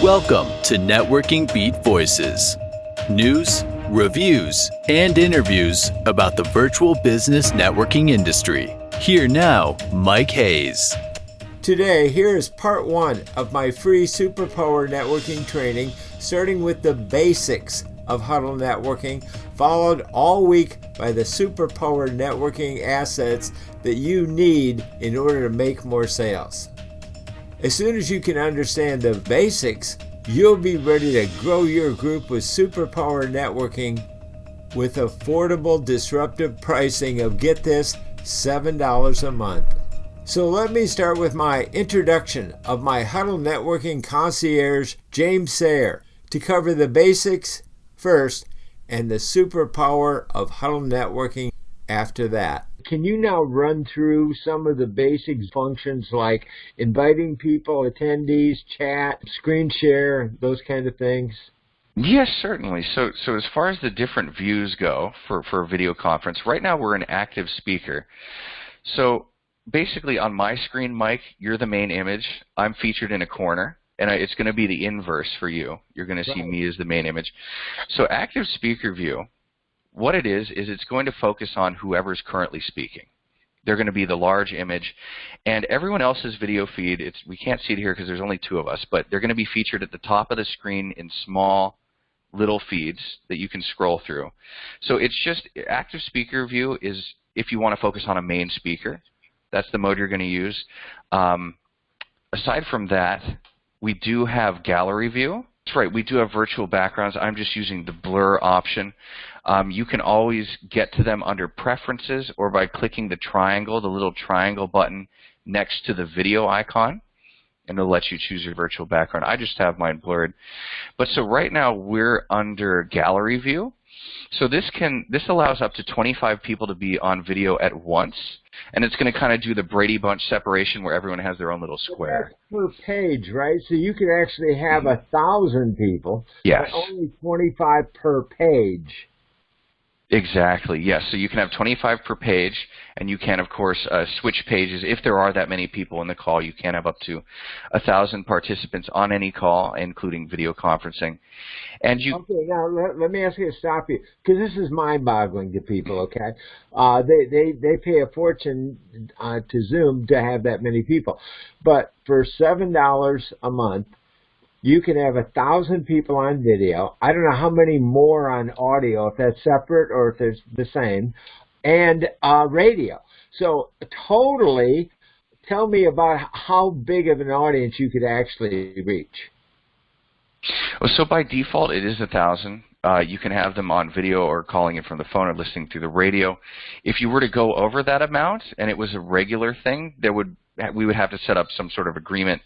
Welcome to Networking Beat Voices. News, reviews, and interviews about the virtual business networking industry. Here now, Mike Hayes. Today, here is part one of my free Superpower networking training, starting with the basics of Huddle networking, followed all week by the Superpower networking assets that you need in order to make more sales. As soon as you can understand the basics, you'll be ready to grow your group with Superpower networking with affordable, disruptive pricing of, get this, $7 a month. So let me start with my introduction of my Huddle networking concierge, James Sayer, to cover the basics first and the superpower of Huddle networking after that. Can you now run through some of the basic functions like inviting people, attendees, chat, screen share, those kind of things? Yes, certainly. So as far as the different views go for a video conference, right now we're an active speaker. So basically on my screen, Mike, you're the main image. I'm featured in a corner, and it's going to be the inverse for you. You're going to see me as the main image. So active speaker view, what it is it's going to focus on whoever's currently speaking. They're going to be the large image, and everyone else's video feed, we can't see it here because there's only two of us, but they're going to be featured at the top of the screen in small little feeds that you can scroll through. So it's just active speaker view is if you want to focus on a main speaker. That's the mode you're going to use. Aside from that, we do have gallery view. That's right, we do have virtual backgrounds. I'm just using the blur option. You can always get to them under preferences or by clicking the triangle, the little triangle button next to the video icon, and it'll let you choose your virtual background. I just have mine blurred. But so right now we're under gallery view. So this allows up to 25 people to be on video at once, and it's going to kind of do the Brady Bunch separation where everyone has their own little square. Per page, right? So you can actually have 1,000 people, yes, but only 25 per page. Exactly, yes. So you can have 25 per page, and you can, of course, switch pages. If there are that many people in the call, you can have up to 1,000 participants on any call, including video conferencing. And you Okay, now let me ask you to stop you, because this is mind-boggling to people, okay? They pay a fortune to Zoom to have that many people. But for $7 a month, you can have 1,000 people on video. I don't know how many more on audio, if that's separate or if it's the same, and radio. So totally, tell me about how big of an audience you could actually reach. So by default, it is 1,000. You can have them on video or calling in from the phone or listening through the radio. If you were to go over that amount and it was a regular thing, we would have to set up some sort of agreement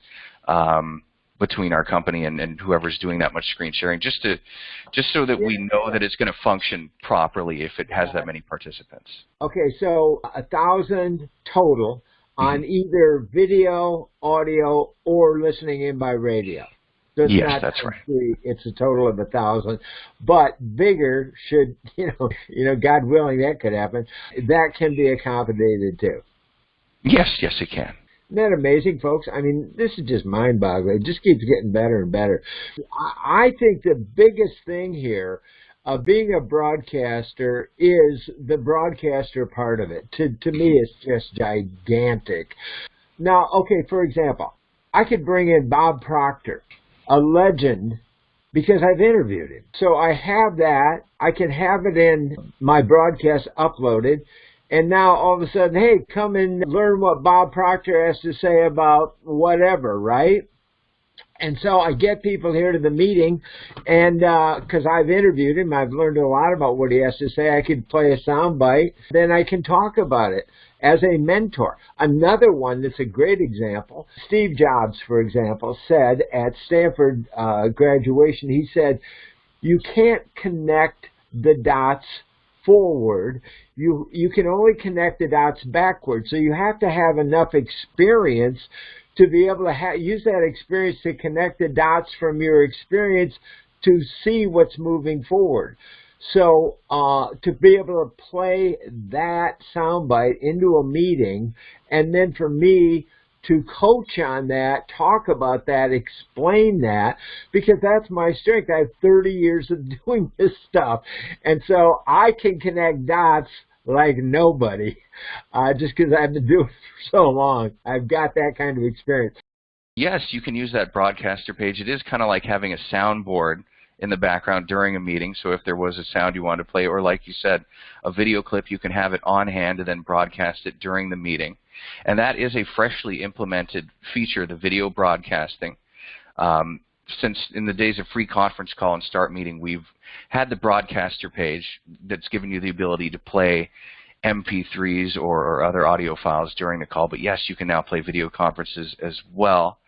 between our company and whoever's doing that much screen sharing, just so that we know that it's going to function properly if it has that many participants. Okay, so 1,000 total on either video, audio, or listening in by radio. So it's yes, that's right. It's a total of 1,000, but bigger should, God willing, that could happen. That can be accommodated too. Yes, it can. Isn't that amazing, folks? I mean, this is just mind-boggling. It just keeps getting better and better. I think the biggest thing here of being a broadcaster is the broadcaster part of it. To me, it's just gigantic. Now, okay, for example, I could bring in Bob Proctor, a legend, because I've interviewed him. So I have that. I can have it in my broadcast uploaded. And now all of a sudden, hey, come and learn what Bob Proctor has to say about whatever, right? And so I get people here to the meeting, and because I've interviewed him, I've learned a lot about what he has to say. I could play a soundbite, then I can talk about it as a mentor. Another one that's a great example, Steve Jobs, for example, said at Stanford graduation, he said, you can't connect the dots forward. You can only connect the dots backward. So you have to have enough experience to be able to use that experience to connect the dots from your experience to see what's moving forward. So to be able to play that soundbite into a meeting, and then for me to coach on that, talk about that, explain that, because that's my strength. I have 30 years of doing this stuff, and so I can connect dots like nobody, just because I've been doing it for so long. I've got that kind of experience. Yes, you can use that broadcaster page. It is kind of like having a soundboard in the background during a meeting. So if there was a sound you wanted to play, or like you said, a video clip, you can have it on hand and then broadcast it during the meeting. And that is a freshly implemented feature, the video broadcasting. Since in the days of free conference call and start meeting, we've had the broadcaster page that's given you the ability to play MP3s or other audio files during the call. But yes, you can now play video conferences as well.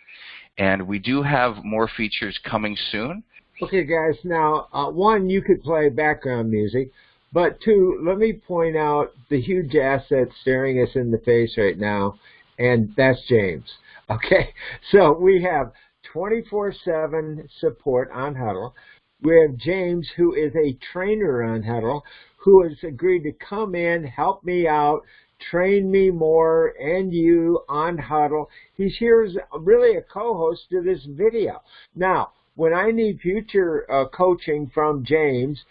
And we do have more features coming soon. Okay, guys, now, one, you could play background music, but two, let me point out the huge asset staring us in the face right now, and that's James. Okay, so we have 24/7 support on Huddle. We have James, who is a trainer on Huddle, who has agreed to come in, help me out, train me more, and you on Huddle. He's here as really a co-host to this video. Now, when I need future coaching from James,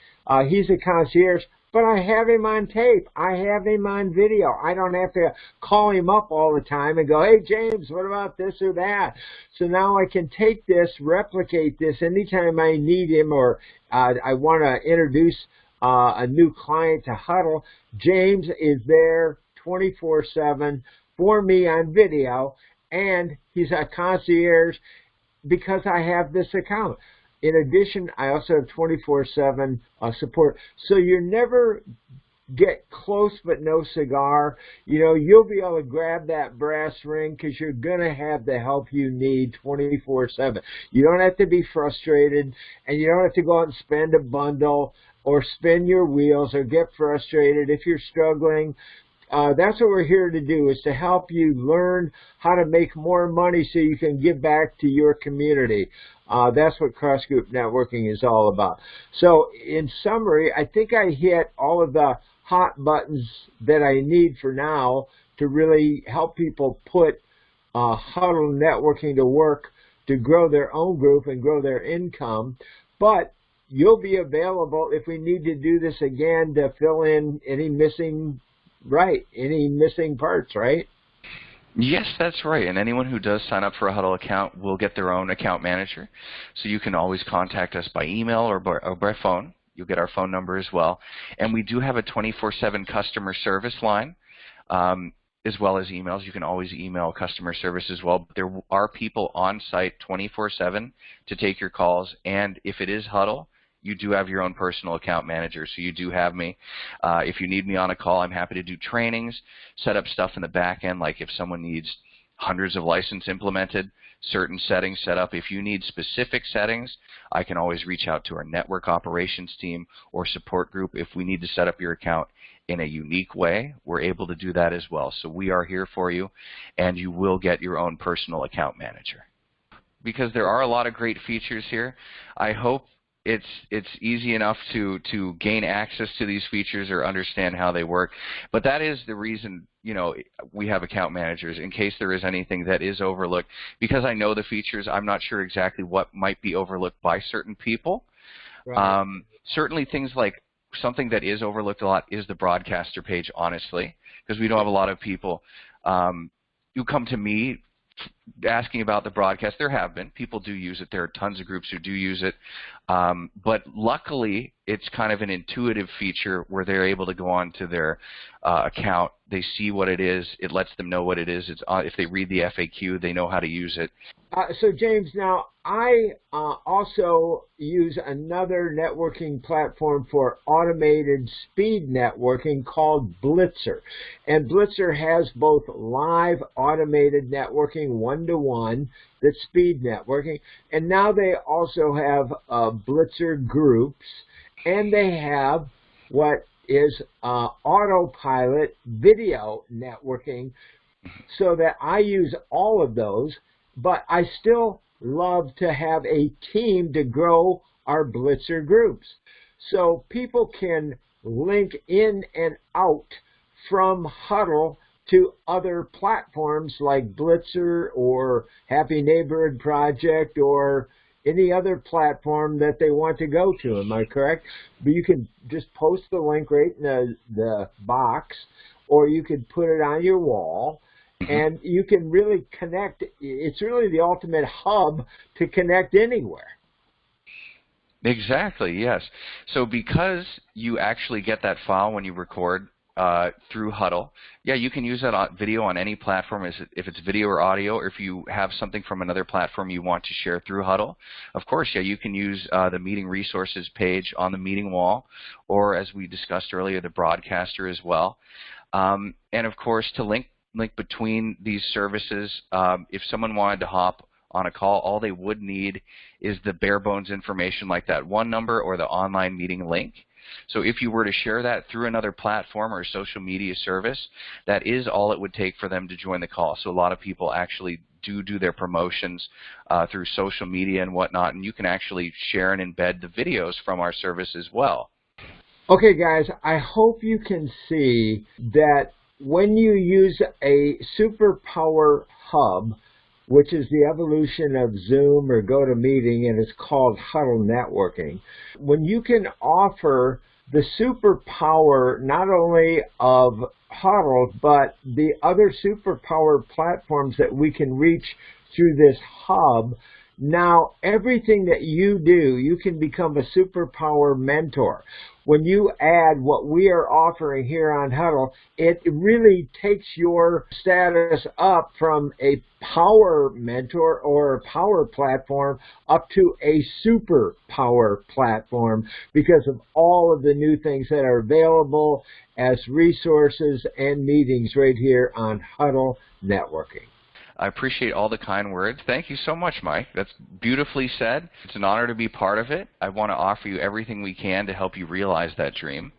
he's a concierge, but I have him on tape. I have him on video. I don't have to call him up all the time and go, hey, James, what about this or that? So now I can take this, replicate this anytime I need him, or I want to introduce a new client to Huddle. James is there 24/7 for me on video, and he's a concierge because I have this account. In addition, I also have 24/7 support. So you never get close but no cigar. You know, you'll be able to grab that brass ring because you're going to have the help you need 24/7. You don't have to be frustrated, and you don't have to go out and spend a bundle or spin your wheels or get frustrated if you're struggling. That's what we're here to do, is to help you learn how to make more money so you can give back to your community. That's what cross-group networking is all about. So in summary, I think I hit all of the hot buttons that I need for now to really help people put Huddle networking to work to grow their own group and grow their income. But you'll be available if we need to do this again to fill in any missing parts, right? Yes, that's right. And anyone who does sign up for a Huddle account will get their own account manager. So you can always contact us by email or by phone. You'll get our phone number as well. And we do have a 24/7 customer service line, as well as emails. You can always email customer service as well. But there are people on site 24/7 to take your calls. And if it is Huddle, you do have your own personal account manager, so you do have me. If you need me on a call, I'm happy to do trainings, set up stuff in the back end, like if someone needs hundreds of licenses implemented, certain settings set up. If you need specific settings, I can always reach out to our network operations team or support group. If we need to set up your account in a unique way, we're able to do that as well. So we are here for you, and you will get your own personal account manager. Because there are a lot of great features here, I hope it's easy enough to gain access to these features or understand how they work. But that is the reason, you know, we have account managers, in case there is anything that is overlooked. Because I know the features, I'm not sure exactly what might be overlooked by certain people. Right. Certainly things like something that is overlooked a lot is the broadcaster page, honestly, because we don't have a lot of people who come to me asking about the broadcast. There have been. People do use it. There are tons of groups who do use it. But luckily, it's kind of an intuitive feature where they're able to go on to their account. They see what it is. It lets them know what it is. It's if they read the FAQ, they know how to use it. So, James, now I also use another networking platform for automated speed networking called Blitzer. And Blitzer has both live automated networking one-to-one, that's speed networking, and now they also have Blitzer groups, and they have what is autopilot video networking, so that I use all of those, but I still love to have a team to grow our Blitzer groups. So people can link in and out from Huddle to other platforms like Blitzer or Happy Neighborhood Project or any other platform that they want to go to. Am I correct? But you can just post the link right in the box, or you could put it on your wall, and you can really connect. It's really the ultimate hub to connect anywhere. Exactly, yes. So because you actually get that file when you record through Huddle, yeah, you can use that video on any platform, if it's video or audio, or if you have something from another platform you want to share through Huddle. Of course, yeah, you can use the meeting resources page on the meeting wall, or as we discussed earlier, the broadcaster as well. And of course, to link between these services, if someone wanted to hop on a call, all they would need is the bare bones information like that one number or the online meeting link. So if you were to share that through another platform or social media service, that is all it would take for them to join the call. So a lot of people actually do their promotions through social media and whatnot, and you can actually share and embed the videos from our service as well. Okay, guys, I hope you can see that when you use a superpower hub, which is the evolution of Zoom or GoToMeeting, and it's called Huddle Networking. When you can offer the superpower not only of Huddle, but the other superpower platforms that we can reach through this hub, now everything that you do, you can become a superpower mentor. When you add what we are offering here on Huddle, it really takes your status up from a power mentor or a power platform up to a super power platform because of all of the new things that are available as resources and meetings right here on Huddle Networking. I appreciate all the kind words. Thank you so much, Mike. That's beautifully said. It's an honor to be part of it. I want to offer you everything we can to help you realize that dream.